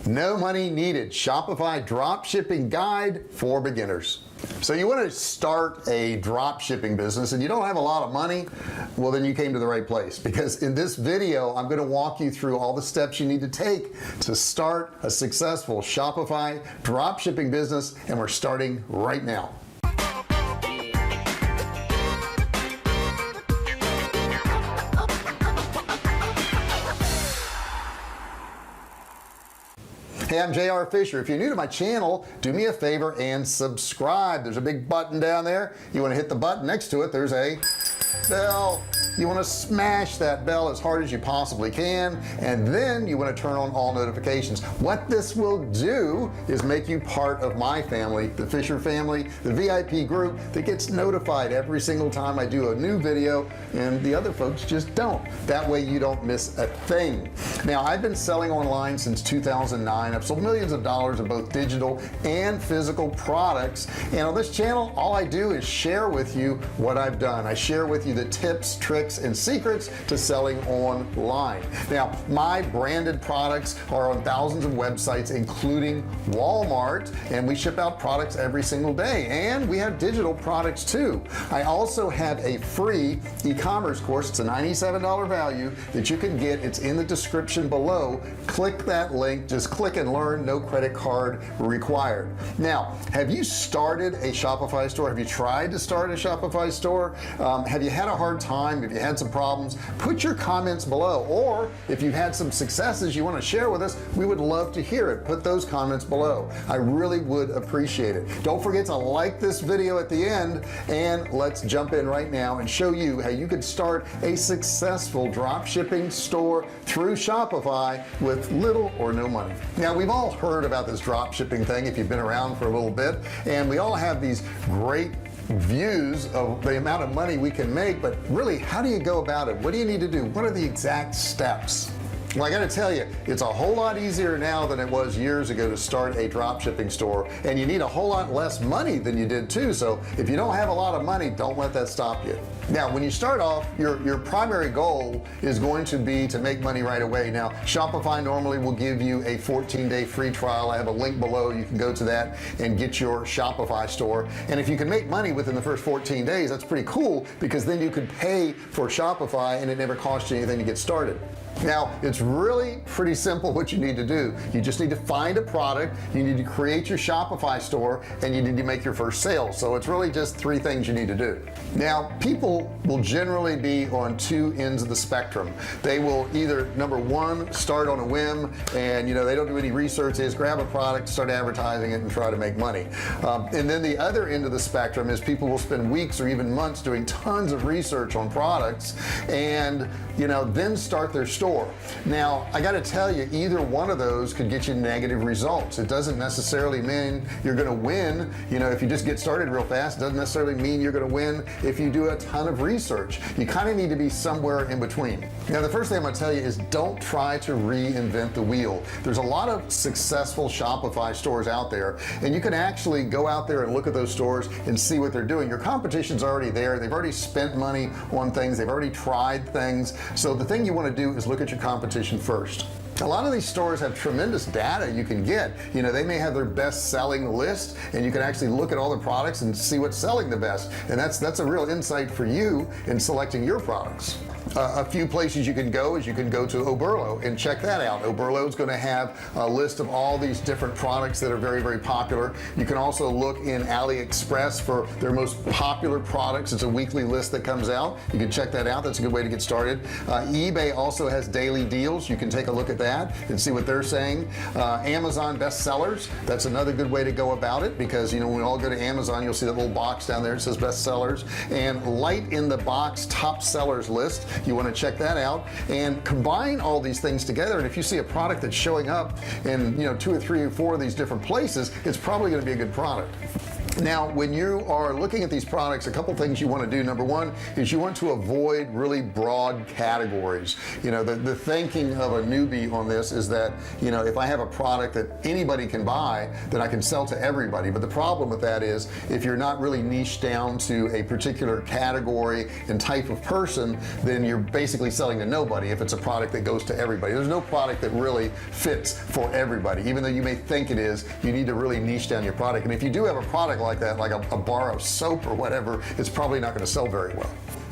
No money needed. Shopify dropshipping guide for beginners. So you want to start a drop shipping business and you don't have a lot of money, well then you came to the right place, because in this video I'm going to walk you through all the steps you need to take to start a successful Shopify drop shipping business, and we're starting right now. Hey, I'm JR Fisher. If you're new to my channel, do me a favor and subscribe. There's a big button down there. You want to hit the button next to it. There's a bell. You want to smash that bell as hard as you possibly can, and then you want to turn on all notifications. What this will do is make you part of my family, the Fisher family, the VIP group that gets notified every single time I do a new video, and the other folks just don't. That way you don't miss a thing. Now, I've been selling online since 2009. I've sold millions of dollars of both digital and physical products, and on this channel all I do is share with you what I've done. I share with you the tips, tricks, and secrets to selling online. Now, my branded products are on thousands of websites, including Walmart, and we ship out products every single day, and we have digital products too. I also have a free e-commerce course. It's a $97 value that you can get. It's in the description below. Click that link, just click and learn, no credit card required. Now, have you started a Shopify store? Have you tried to start a Shopify store? Have you had a hard time? Have you had some problems? Put your comments below, or if you've had some successes you want to share with us, we would love to hear it. Put those comments below. I really would appreciate it. Don't forget to like this video at the end, and let's jump in right now and show you how you could start a successful drop shipping store through Shopify with little or no money. Now, we've all heard about this drop shipping thing if you've been around for a little bit, and we all have these great views of the amount of money we can make, but really, how do you go about it? What do you need to do? What are the exact steps? Well, I got to tell you, it's a whole lot easier now than it was years ago to start a drop shipping store, and you need a whole lot less money than you did too. So if you don't have a lot of money, don't let that stop you. Now, when you start off, your primary goal is going to be to make money right away. Now, Shopify normally will give you a 14-day free trial. I have a link below. You can go to that and get your Shopify store, and if you can make money within the first 14 days, that's pretty cool, because then you could pay for Shopify and it never costs you anything to get started. Now, it's really pretty simple what you need to do. You just need to find a product, you need to create your Shopify store, and you need to make your first sale. So it's really just three things you need to do. Now, people will generally be on two ends of the spectrum. They will either, number one, start on a whim, and they don't do any research. They just grab a product, start advertising it, and try to make money. And then the other end of the spectrum is people will spend weeks or even months doing tons of research on products, and then start their store. Now, I got to tell you, either one of those could get you negative results. It doesn't necessarily mean you're going to win. If you just get started real fast, it doesn't necessarily mean you're going to win if you do a ton of research. You kind of need to be somewhere in between. Now, the first thing I'm going to tell you is don't try to reinvent the wheel. There's a lot of successful Shopify stores out there, and you can actually go out there and look at those stores and see what they're doing. Your competition's already there. They've already spent money on things. They've already tried things. So the thing you want to do is look at your competition first. A lot of these stores have tremendous data you can get. They may have their best selling list, and you can actually look at all the products and see what's selling the best, and that's a real insight for you in selecting your products. A few places you can go is you can go to Oberlo and check that out. Oberlo is going to have a list of all these different products that are very, very popular. You can also look in AliExpress for their most popular products. It's a weekly list that comes out. You can check that out. That's a good way to get started. eBay also has daily deals. You can take a look at that and see what they're saying. Amazon bestsellers, that's another good way to go about it, because when we all go to Amazon, you'll see that little box down there. It says bestsellers, and light in the box top sellers list. You want to check that out and combine all these things together, and if you see a product that's showing up in 2 or 3 or 4 of these different places, it's probably going to be a good product. Now when you are looking at these products, a couple things you want to do. Number one is you want to avoid really broad categories. You know, the thinking of a newbie on this is that, you know, if I have a product that anybody can buy, then I can sell to everybody. But the problem with that is if you're not really niched down to a particular category and type of person, then you're basically selling to nobody. If it's a product that goes to everybody, there's no product that really fits for everybody. Even though you may think it is, you need to really niche down your product. And if you do have a product like that, like a bar of soap or whatever, it's probably not going to sell very well.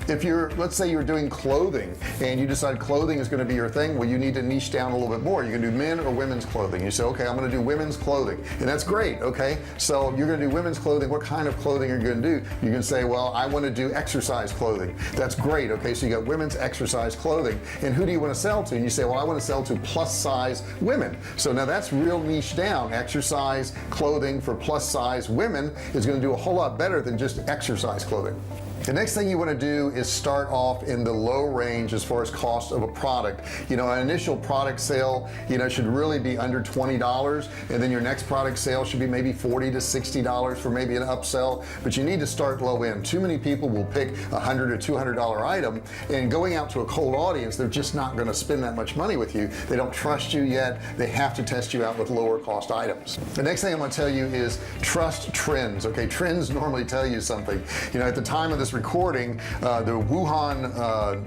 If you're, let's say you're doing clothing and you decide clothing is going to be your thing, well, you need to niche down a little bit more. You can do men or women's clothing. You say, okay, I'm going to do women's clothing, and that's great. Okay, so you're going to do women's clothing. What kind of clothing are you going to do? You can say, well, I want to do exercise clothing. That's great. Okay, so you got women's exercise clothing, and who do you want to sell to? And you say, well, I want to sell to plus size women. So now that's real niche down. Exercise clothing for plus size women is going to do a whole lot better than just exercise clothing. The next thing you want to do is start off in the low range as far as cost of a product. You know, an initial product sale, you know, should really be under $20, and then your next product sale should be maybe $40 to $60 for maybe an upsell. But you need to start low end. Too many people will pick a $100 or $200 item, and going out to a cold audience, they're just not going to spend that much money with you. They don't trust you yet. They have to test you out with lower cost items. The next thing I'm going to tell you is trust trends. Okay, trends normally tell you something. You know, at the time of this recording, the Wuhan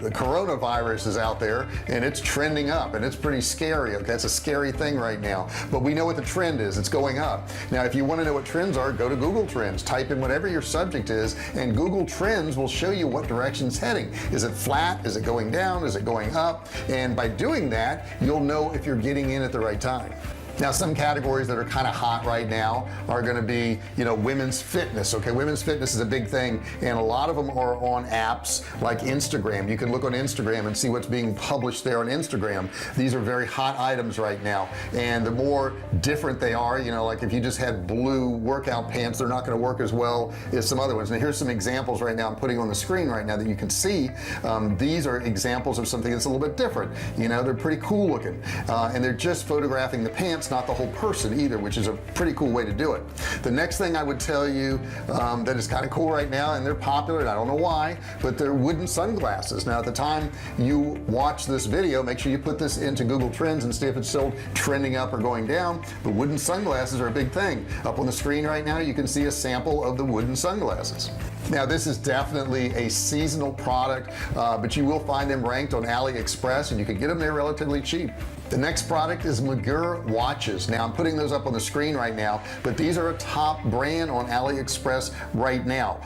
the coronavirus is out there, and it's trending up, and it's pretty scary. Okay, it's a scary thing right now, but we know what the trend is. It's going up. Now if you want to know what trends are, go to Google Trends, type in whatever your subject is, and Google Trends will show you what direction it's heading. Is it flat? Is it going down? Is it going up? And by doing that, you'll know if you're getting in at the right time. Now some categories that are kind of hot right now are going to be, you know, women's fitness. Okay, women's fitness is a big thing, and a lot of them are on apps like Instagram. You can look on Instagram and see what's being published there on Instagram. These are very hot items right now, and the more different they are, you know, like if you just had blue workout pants, they're not going to work as well as some other ones. Now here's some examples right now I'm putting on the screen right now that you can see. These are examples of something that's a little bit different. You know, they're pretty cool looking, and they're just photographing the pants, not the whole person either, which is a pretty cool way to do it. The next thing I would tell you that is kind of cool right now, and they're popular, and I don't know why, but they're wooden sunglasses. Now at the time you watch this video, make sure you put this into Google Trends and see if it's still trending up or going down. But wooden sunglasses are a big thing. Up on the screen right now you can see a sample of the wooden sunglasses. Now this is definitely a seasonal product, but you will find them ranked on AliExpress, and you can get them there relatively cheap. The next product is McGurr watches. Now I'm putting those up on the screen right now, but these are a top brand on AliExpress right now.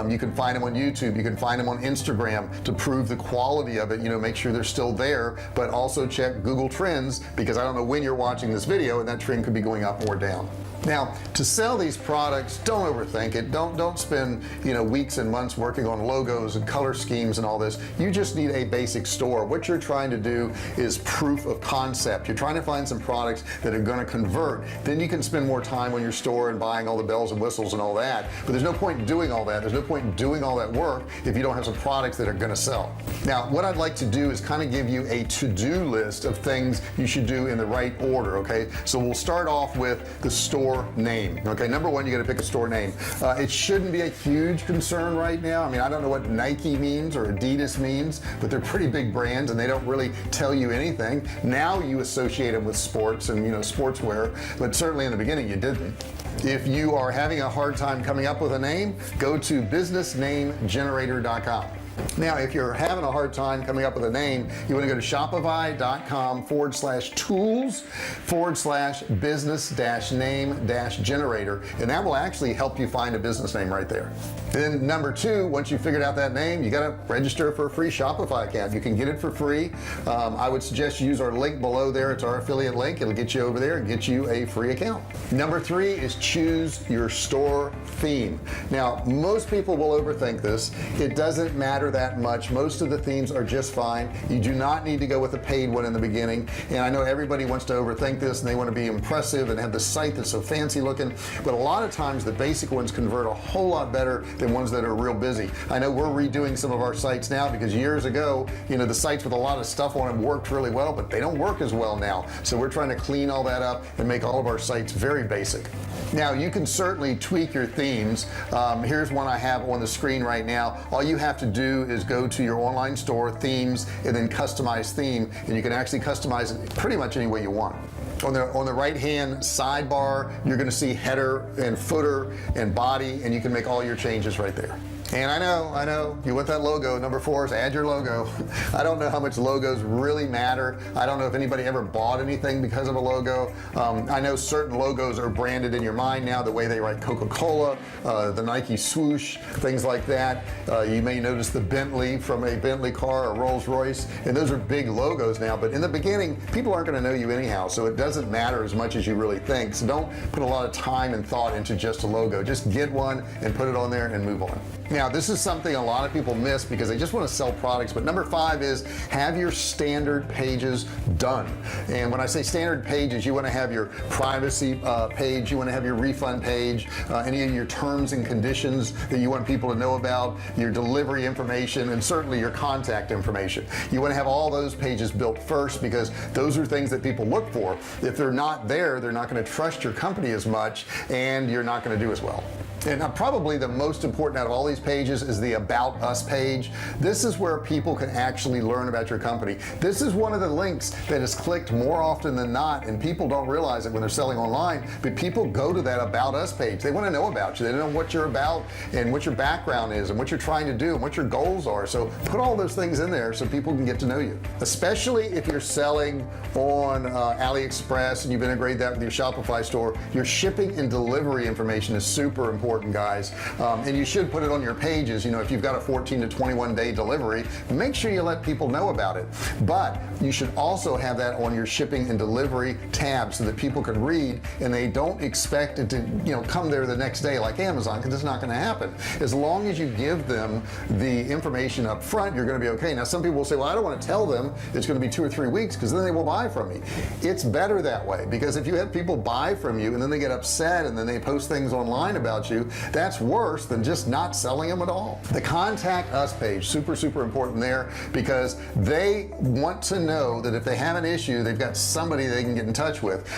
You can find them on YouTube, you can find them on Instagram to prove the quality of it. You know, make sure they're still there, but also check Google Trends, because I don't know when you're watching this video, and that trend could be going up or down. Now to sell these products, don't overthink it. Don't spend, you know, weeks and months working on logos and color schemes and all this. You just need a basic store. What you're trying to do is proof of concept. You're trying to find some products that are going to convert. Then you can spend more time on your store and buying all the bells and whistles and all that, but there's no point in doing all that. There's no point in doing all that work if you don't have some products that are going to sell. Now what I'd like to do is kind of give you a to-do list of things you should do in the right order. Okay, so we'll start off with the store name. Okay, number one, you got to pick a store name. It shouldn't be a huge concern right now. I mean, I don't know what Nike means or Adidas means, but they're pretty big brands and they don't really tell you anything. Now you associate them with sports and, you know, sportswear, but certainly in the beginning you didn't. If you are having a hard time coming up with a name, go to businessnamegenerator.com. Now if you're having a hard time coming up with a name, you want to go to shopify.com/tools/business-name-generator, and that will actually help you find a business name right there. Then number two, once you figured out that name, you got to register for a free Shopify account. You can get it for free. I would suggest you use our link below there. It's our affiliate link. It'll get you over there and get you a free account. Number three is choose your store theme. Now most people will overthink this. It doesn't matter matter that much. Most of the themes are just fine. You do not need to go with a paid one in the beginning, and I know everybody wants to overthink this and they want to be impressive and have the site that's so fancy looking, but a lot of times the basic ones convert a whole lot better than ones that are real busy. I know we're redoing some of our sites now because years ago, you know, the sites with a lot of stuff on them worked really well, but they don't work as well now, so we're trying to clean all that up and make all of our sites very basic. Now you can certainly tweak your themes. Here's one I have on the screen right now. All you have to do is go to your online store, themes, and then customize theme, and you can actually customize it pretty much any way you want. On the right hand sidebar, you're going to see header and footer and body, and you can make all your changes right there. And I know you want that logo. Number 4 is add your logo. I don't know how much logos really matter. I don't know if anybody ever bought anything because of a logo. I know certain logos are branded in your mind now, the way they write Coca-Cola, the Nike swoosh, things like that. You may notice the Bentley from a Bentley car or Rolls-Royce, and those are big logos now, but in the beginning people aren't going to know you anyhow, so it doesn't matter as much as you really think. So don't put a lot of time and thought into just a logo. Just get one and put it on there and move on. Now this is something a lot of people miss because they just want to sell products, but number 5 is have your standard pages done. And when I say standard pages, you want to have your privacy page, you want to have your refund page, any of your terms and conditions that you want people to know about, your delivery information, and certainly your contact information. You want to have all those pages built first because those are things that people look for. If they're not there, they're not going to trust your company as much, and you're not going to do as well. And probably the most important out of all these pages is the About Us page. This is where people can actually learn about your company. This is one of the links that is clicked more often than not, and people don't realize it when they're selling online, but people go to that About Us page. They want to know about you. They don't know what you're about and what your background is and what you're trying to do and what your goals are. So put all those things in there so people can get to know you, especially if you're selling on AliExpress and you've integrated that with your Shopify store. Your shipping and delivery information is super important, guys, and you should put it on your pages. You know, if you've got a 14 to 21 day delivery, make sure you let people know about it, but you should also have that on your shipping and delivery tab so that people can read and they don't expect it to, you know, come there the next day like Amazon, because it's not going to happen. As long as you give them the information up front, you're going to be okay. Now some people will say, well, I don't want to tell them it's going to be 2 or 3 weeks because then they will buy from me. It's better that way, because if you have people buy from you and then they get upset and then they post things online about you, that's worse than just not selling them at all. The Contact Us page, super important there, because they want to know that if they have an issue, they've got somebody they can get in touch with.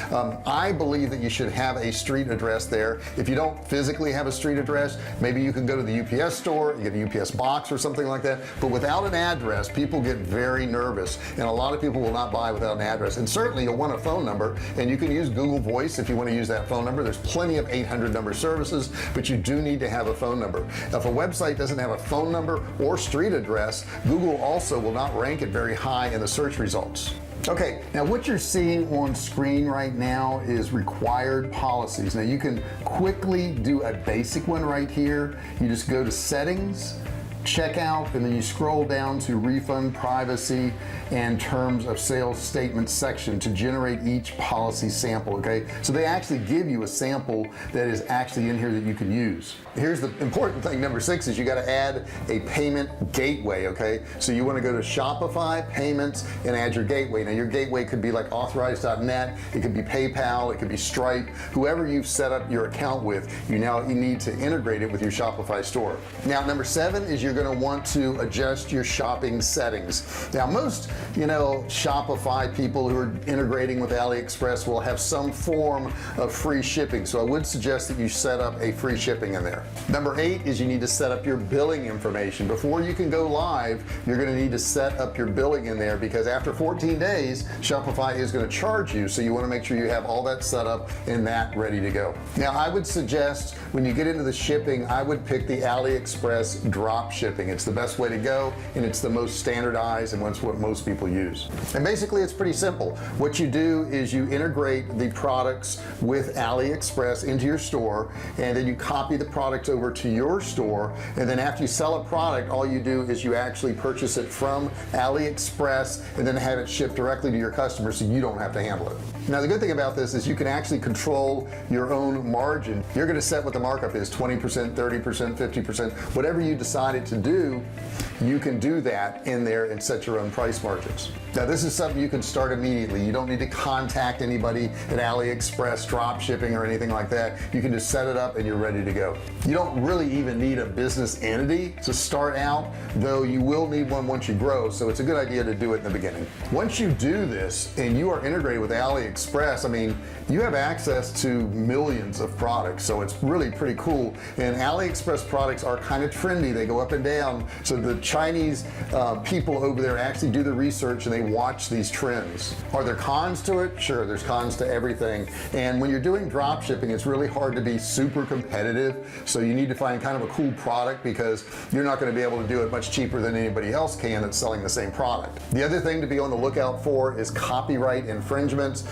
I believe that you should have a street address there. If you don't physically have a street address, maybe you can go to the UPS store, you get a UPS box or something like that, but without an address, people get very nervous, and a lot of people will not buy without an address. And certainly you'll want a phone number, and you can use Google Voice if you want to use that phone number. There's plenty of 800 number services, but you do need to have a phone number. If a website doesn't have a phone number or street address, Google also will not rank it very high in the search results. Okay, now what you're seeing on screen right now is required policies. Now you can quickly do a basic one right here. You just go to settings, checkout, and then you scroll down to refund, privacy, and terms of sales statement section to generate each policy sample. Okay, so they actually give you a sample that is actually in here that you can use. Here's the important thing, number 6, is you got to add a payment gateway. Okay, so you want to go to Shopify payments and add your gateway. Now your gateway could be like authorized.net, it could be PayPal, it could be Stripe, whoever you've set up your account with. You need to integrate it with your Shopify store. Now number 7 is you're going to want to adjust your shopping settings. Now most Shopify people who are integrating with AliExpress will have some form of free shipping, so I would suggest that you set up a free shipping in there. Number 8 is you need to set up your billing information. Before you can go live, you're going to need to set up your billing in there, because after 14 days Shopify is going to charge you, so you want to make sure you have all that set up and that ready to go. Now I would suggest when you get into the shipping, I would pick the AliExpress drop shipping. It's the best way to go, and it's the most standardized, and it's what most people use. And basically it's pretty simple. What you do is you integrate the products with AliExpress into your store, and then you copy the product over to your store, and then after you sell a product, all you do is you actually purchase it from AliExpress and then have it shipped directly to your customer, so you don't have to handle it. Now the good thing about this is you can actually control your own margin. You're going to set what the markup is, 20%, 30%, 50%, whatever you decided to to do, you can do that in there and set your own price margins. Now this is something you can start immediately. You don't need to contact anybody at AliExpress, drop shipping, or anything like that. You can just set it up and you're ready to go. You don't really even need a business entity to start out, though you will need one once you grow, so it's a good idea to do it in the beginning. Once you do this and you are integrated with AliExpress, I mean, you have access to millions of products, so it's really pretty cool. And AliExpress products are kind of trendy. They go up and down, so the Chinese people over there actually do the research and they watch these trends. Are there cons to it? Sure, there's cons to everything. And when you're doing drop shipping, it's really hard to be super competitive, so you need to find kind of a cool product because you're not going to be able to do it much cheaper than anybody else can that's selling the same product. The other thing to be on the lookout for is copyright infringements.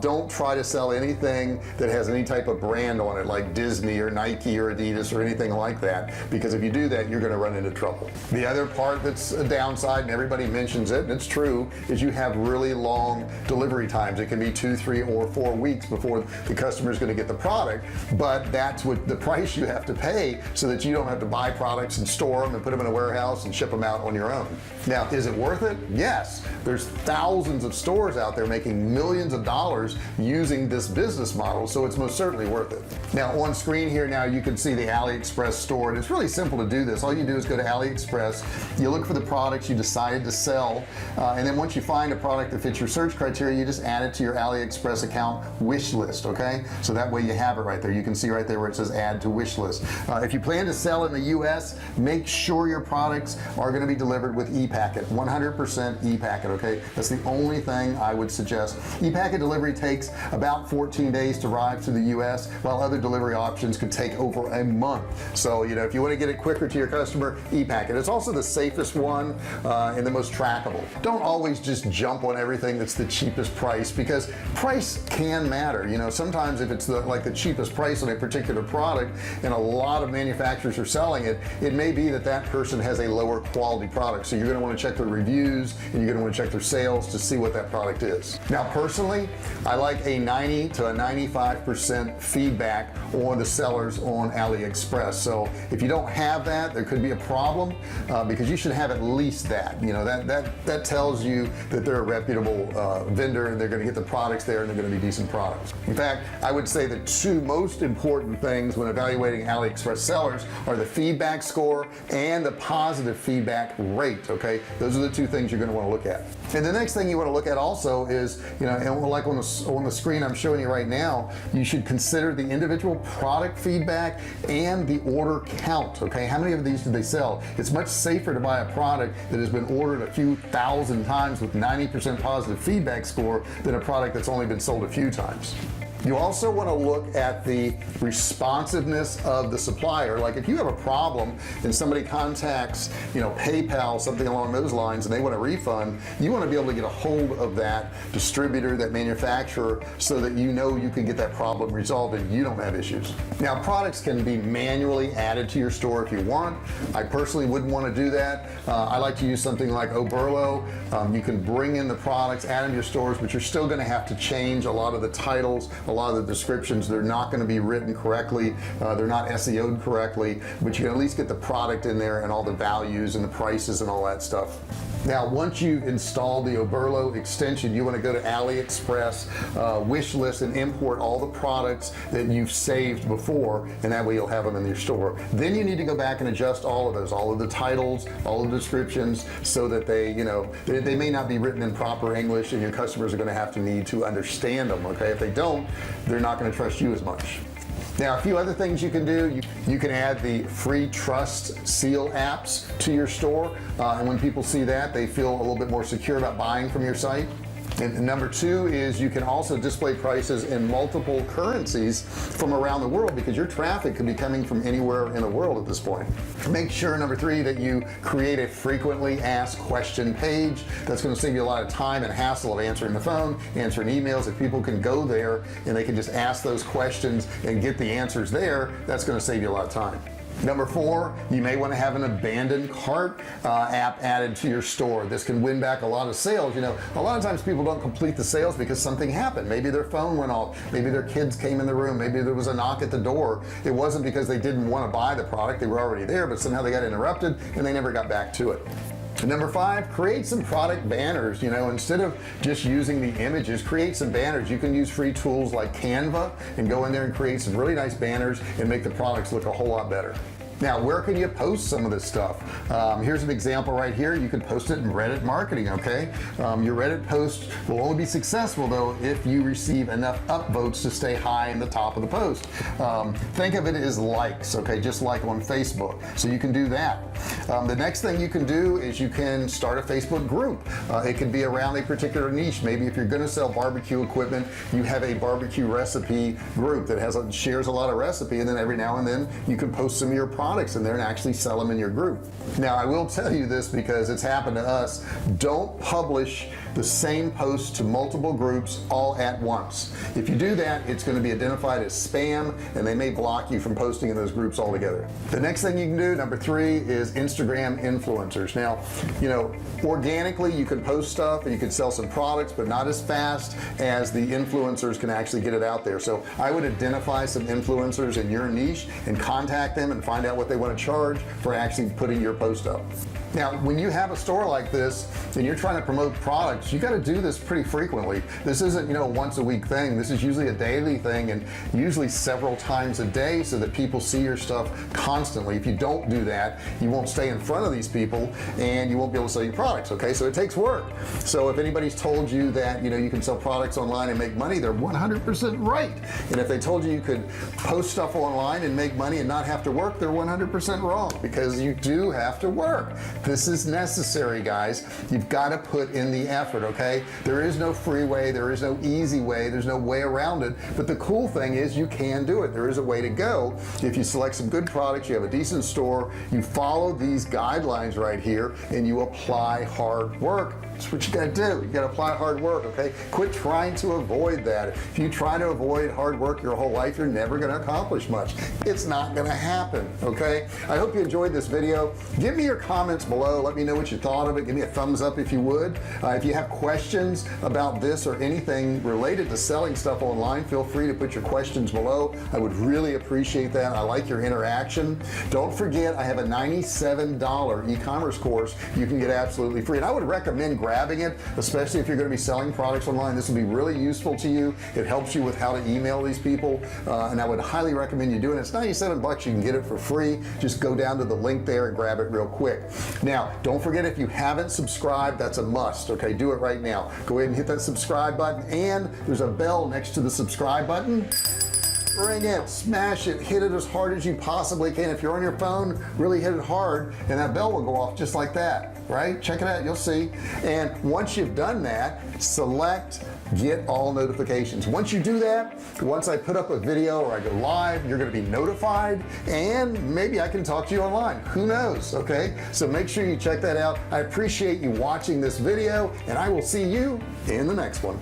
Don't try to sell anything that has any type of brand on it, like Disney or Nike or Adidas or anything like that, because if you do that, you're going to run into trouble. The other part that's a downside, and everybody mentions it, and it's true, is you have really long delivery times. It can be 2, 3, or 4 weeks before the customer is going to get the product, but that's what the price you have to pay so that you don't have to buy products and store them and put them in a warehouse and ship them out on your own. Now, is it worth it? Yes. There's thousands of stores out there making millions of dollars using this business model, so it's most certainly worth it. Now on screen here now you can see the AliExpress store, and it's really simple to do this. All you do is go to AliExpress, you look for the products you decided to sell, and then once you find a product that fits your search criteria, you just add it to your AliExpress account wish list. Okay, so that way you have it right there. You can see right there where it says add to wish list. If you plan to sell in the US, make sure your products are going to be delivered with ePacket, 100% ePacket. Okay, that's the only thing I would suggest. ePacket delivery takes about 14 days to arrive to the US, while other delivery options could take over a month. So you know, if you want to get it quicker to your customer, ePacket. It's also the safest one and the most trackable. Don't always just jump on everything that's the cheapest price, because price can matter. You know, sometimes if it's like the cheapest price on a particular product and a lot of manufacturers are selling it, it may be that that person has a lower quality product, so you're going to want to check their reviews and you're going to want to check their sales to see what that product is. Now personally, I like a 90 to a 95% feedback on the sellers on AliExpress. So if you don't have that, there could be a problem, because you should have at least that. You know, that tells you that they're a reputable vendor and they're going to get the products there and they're going to be decent products. In fact, I would say the two most important things when evaluating AliExpress sellers are the feedback score and the positive feedback rate. Okay, those are the two things you're going to want to look at. And the next thing you want to look at also is, you know, and like on the screen I'm showing you right now, you should consider the individual product feedback and the order count. Okay, how many of these did they sell? It's much safer to buy a product that has been ordered a few thousand times with 90% positive feedback score than a product that's only been sold a few times. You also want to look at the responsiveness of the supplier. Like if you have a problem and somebody contacts, you know, PayPal, something along those lines, and they want a refund, you want to be able to get a hold of that distributor, that manufacturer, so that you know you can get that problem resolved and you don't have issues. Now products can be manually added to your store if you want. I personally wouldn't want to do that. I like to use something like Oberlo. You can bring in the products, add them to your stores, but you're still going to have to change a lot of the titles, a lot of the descriptions. They're not going to be written correctly, they're not SEO'd correctly, but you can at least get the product in there and all the values and the prices and all that stuff. Now once you've installed the Oberlo extension, you want to go to AliExpress wish list and import all the products that you've saved before, and that way you'll have them in your store. Then you need to go back and adjust all of those, all of the titles, all of the descriptions, so that they, you know, they may not be written in proper English and your customers are going to have to need to understand them. Okay, if they don't, they're not going to trust you as much. Now a few other things you can do, you can add the free trust seal apps to your store, and when people see that, they feel a little bit more secure about buying from your site. And number two is you can also display prices in multiple currencies from around the world, because your traffic could be coming from anywhere in the world at this point. Make sure, number three, that you create a frequently asked question page. That's going to save you a lot of time and hassle of answering the phone, answering emails. If people can go there and they can just ask those questions and get the answers there, that's going to save you a lot of time. Number 4, you may want to have an abandoned cart app added to your store. This can win back a lot of sales. You know, a lot of times people don't complete the sales because something happened. Maybe their phone went off, maybe their kids came in the room, maybe there was a knock at the door. It wasn't because they didn't want to buy the product, they were already there, but somehow they got interrupted and they never got back to it. Number 5, create some product banners. You know, instead of just using the images, create some banners. You can use free tools like Canva and go in there and create some really nice banners and make the products look a whole lot better. Now, where can you post some of this stuff? Here's an example right here. You can post it in Reddit marketing. Okay, your Reddit post will only be successful though if you receive enough upvotes to stay high in the top of the post. Think of it as likes, okay, just like on Facebook. So you can do that. The next thing you can do is you can start a Facebook group. It can be around a particular niche. Maybe if you're going to sell barbecue equipment, you have a barbecue recipe group that shares a lot of recipe, and then every now and then you can post some of your products in there and actually sell them in your group. Now, I will tell you this because it's happened to us. Don't publish the same post to multiple groups all at once. If you do that, it's going to be identified as spam and they may block you from posting in those groups altogether. The next thing you can do, number 3, is Instagram influencers. Now, you know, organically you can post stuff and you can sell some products, but not as fast as the influencers can actually get it out there. So I would identify some influencers in your niche and contact them and find out what they want to charge for actually putting your post up. Now, when you have a store like this and you're trying to promote products, you got to do this pretty frequently. This isn't, you know, a once a week thing. This is usually a daily thing, and usually several times a day, so that people see your stuff constantly. If you don't do that, you won't stay in front of these people and you won't be able to sell your products. Okay, so it takes work. So if anybody's told you that, you know, you can sell products online and make money, they're 100% right. And if they told you you could post stuff online and make money and not have to work, they're 100% wrong, because you do have to work. This is necessary, guys. You've got to put in the effort. Okay, there is no free way, there is no easy way, there's no way around it. But the cool thing is you can do it. There is a way to go. If you select some good products, you have a decent store, you follow these guidelines right here, and you apply hard work. That's what you got to do. You got to apply hard work. Okay, quit trying to avoid that. If you try to avoid hard work your whole life, you're never going to accomplish much. It's not going to happen. Okay, I hope you enjoyed this video. Give me your comments below. Let me know what you thought of it. Give me a thumbs up if you would. If you have questions about this or anything related to selling stuff online, feel free to put your questions below. I would really appreciate that. I like your interaction. Don't forget, I have a $97 e-commerce course you can get absolutely free, and I would recommend grabbing it, especially if you're going to be selling products online. This will be really useful to you. It helps you with how to email these people, and I would highly recommend you doing it. It's 97 bucks. You can get it for free. Just go down to the link there and grab it real quick. Now, don't forget, if you haven't subscribed, that's a must. Okay, do it right now. Go ahead and hit that subscribe button, and there's a bell next to the subscribe button. Ring it, smash it, hit it as hard as you possibly can. If you're on your phone, really hit it hard, and that bell will go off just like that, right? Check it out, you'll see. And once you've done that, select get all notifications. Once you do that, once I put up a video or I go live, you're going to be notified, and maybe I can talk to you online. Who knows? Okay, so make sure you check that out. I appreciate you watching this video, and I will see you in the next one.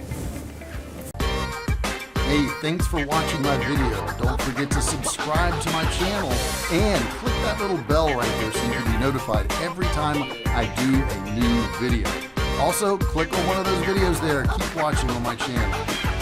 Hey, thanks for watching my video. Don't forget to subscribe to my channel and click that little bell right there so you can be notified every time I do a new video. Also, click on one of those videos there. Keep watching on my channel.